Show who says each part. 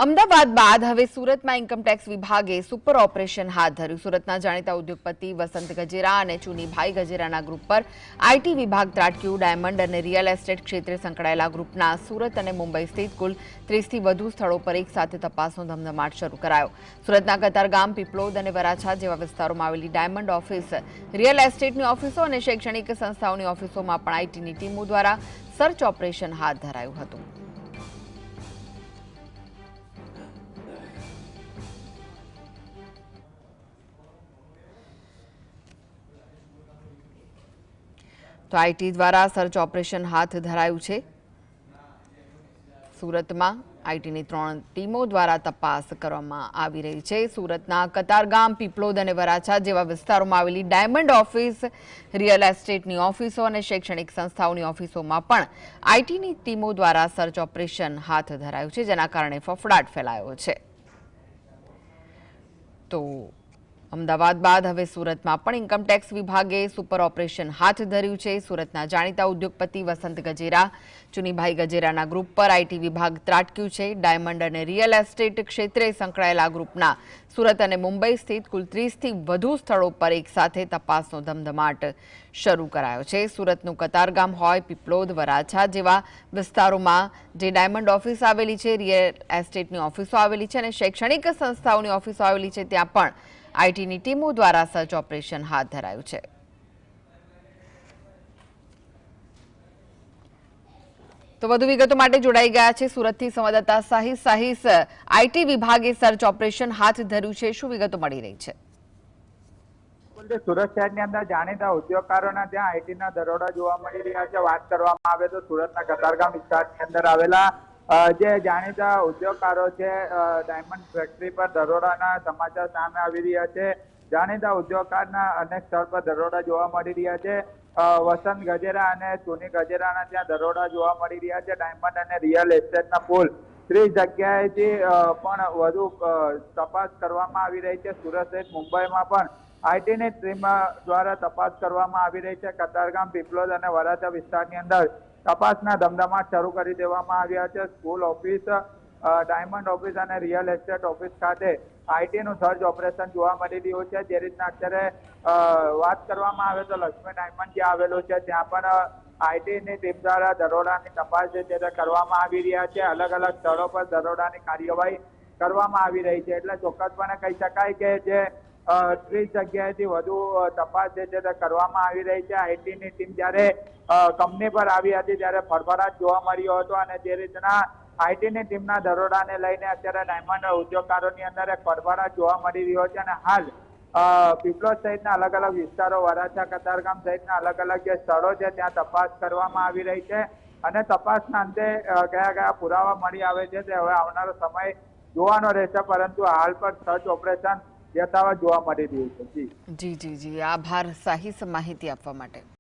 Speaker 1: અમદાવાદ બાદ હવે સુરતમાં ઇન્કમટેક્સ વિભાગે સુપર ઓપરેશન હાથ ધર્યું। સુરતના જાણીતા ઉદ્યોગપતિ વસંત ગજેરા અને ચુનીભાઈ ગજેરાના ગ્રુપ પર આઈટી વિભાગ ત્રાટક્યું। ડાયમંડ અને રિયલ એસ્ટેટ ક્ષેત્રે સંકળાયેલા ગ્રુપના સુરત અને મુંબઈ સ્થિત કુલ 30થી વધુ સ્થળો પર એક સાથે તપાસનો ધમધમાટ શરૂ કરાયો। સુરતના કતારગામ, પીપલોદ અને વરાછા જેવા વિસ્તારોમાં આવેલી ડાયમંડ ઓફિસ, રિયલ એસ્ટેટની ઓફિસો અને શૈક્ષણિક સંસ્થાઓની ઓફિસોમાં પણ આઈટીની ટીમો દ્વારા સર્ચ ઓપરેશન હાથ ધરાયું હતું। तो आईटी द्वारा सर्च ऑपरेशन हाथ धराયું છે। સુરતમાં આઈટીની 3 ટીમો દ્વારા તપાસ કરવામાં આવી રહી છે। સુરતના કતારગામ, પીપલોદ અને વરાછા જેવા વિસ્તારોમાં આવેલી ડાયમંડ ઓફિસ, રિયલ એસ્ટેટની ઓફિસો અને શૈક્ષણિક સંસ્થાઓની ઓફિસોમાં પણ આઈટીની ટીમો દ્વારા સર્ચ ઓપરેશન હાથ ધરાયું છે, જેના કારણે ફફડાટ ફેલાયો છે। તો અમદાવાદ બાદ હવે સુરતમાં પણ ઇન્કમટેક્સ વિભાગે સુપર ઓપરેશન હાથ ધર્યું છે। સુરતના જાણીતા ઉદ્યોગપતિ વસંત ગજેરા, ચુનીભાઈ ગજેરાના ગ્રુપ પર આઈટી વિભાગ ત્રાટક્યું છે। ડાયમંડ અને રિયલ એસ્ટેટ ક્ષેત્રે સંકળાયેલા ગ્રુપના સુરત અને મુંબઈ સ્થિત કુલ 30થી વધુ સ્થળો પર એક સાથે તપાસનો ધમધમાટ શરૂ કરાયો છે। સુરતનું કતારગામ હોય, પીપલોદ, વરાછા જેવા વિસ્તારોમાં જે ડાયમંડ ઓફિસ આવેલી છે, રિયલ એસ્ટેટની ઓફિસો આવેલી છે અને શૈક્ષણિક સંસ્થાઓની ઓફિસો આવેલી છે, ત્યાં પણ આઈટીની ટીમો દ્વારા સર્ચ ઓપરેશન હાથ ધરાયું છે। તો વધુ વિગતો માટે જોડાઈ ગયા છે સુરતથી સંવાદદાતા સાહિસ। આઈટી વિભાગે સર્ચ ઓપરેશન હાથ ધર્યું છે, શું વિગતો મળી રહી છે?
Speaker 2: સુરત શહેરની અંદર જાણીતા ઉદ્યોગકારોના ત્યાં આઈટીના દરોડા જોવા મળી રહ્યા છે। વાત કરવામાં આવે તો સુરતના કતારગામ વિસ્તારની અંદર આવેલા જે જાણીતા ઉદ્યોગકારો છે, ડાયમંડ ફેક્ટરી પર દરોડાના સમાચાર સામે આવી રહ્યા છે। જાણીતા ઉદ્યોગકારના અનેક સ્થળ પર દરોડા જોવા મળી રહ્યા છે। વસંત ગજેરા અને ચુની ગજેરાના ત્યાં દરોડા જોવા મળી રહ્યા છે। ડાયમંડ અને રિયલ એસ્ટેટના કુલ 30 જગ્યાએથી પણ વધુ તપાસ કરવામાં આવી રહી છે। સુરત સહિત મુંબઈમાં પણ આઈટીની ટીમ દ્વારા તપાસ કરવામાં આવી રહી છે। કતારગામ, પીપલોદ અને વરાછા વિસ્તારની અંદર તપાસના ધમધમાટ શરૂ કરી દેવામાં આવ્યા છે। સ્કૂલ ઓફિસ, ડાયમંડ ઓફિસ અને રિયલ એસ્ટેટ ઓફિસ ખાતે આઈટીનું સર્ચ ઓપરેશન જોવા મળી રહ્યું છે। જે રીતના અત્યારે વાત કરવામાં આવે તો લક્ષ્મી ડાયમંડ જે આવેલું છે, ત્યાં પણ આઈટીની ટીમ દ્વારા દરોડાની તપાસ છે તે કરવામાં આવી રહ્યા છે। અલગ અલગ સ્થળો પર દરોડાની કાર્યવાહી કરવામાં આવી રહી છે। એટલે ચોક્કસપણે કહી શકાય કે જે 30 જગ્યાએથી વધુ તપાસ છે તે કરવામાં આવી રહી છે। આઈટીની ટીમ જ્યારે કંપની પર આવી હતી ત્યારે ફરફરાટ જોવા મળ્યો હતો અને જે રીતના આઈટીની ટીમના દરોડાને લઈને અત્યારે ડાયમંડ ઉદ્યોગકારોની અંદર એક ફરફરાટ જોવા મળી રહ્યો છે અને હાલ પીપલોદ સહિતના અલગ અલગ વિસ્તારો, વરાછા, કતારગામ સહિતના અલગ અલગ જે સ્થળો છે ત્યાં તપાસ કરવામાં આવી રહી છે અને તપાસના અંતે કયા કયા પુરાવા મળી આવે છે તે હવે આવનારો સમય જોવાનો રહેશે, પરંતુ હાલ પર સર્ચ ઓપરેશન યથાવત જોવા મળી રહ્યું છે।
Speaker 1: જી, આભાર સાહિસ માહિતી આપવા માટે।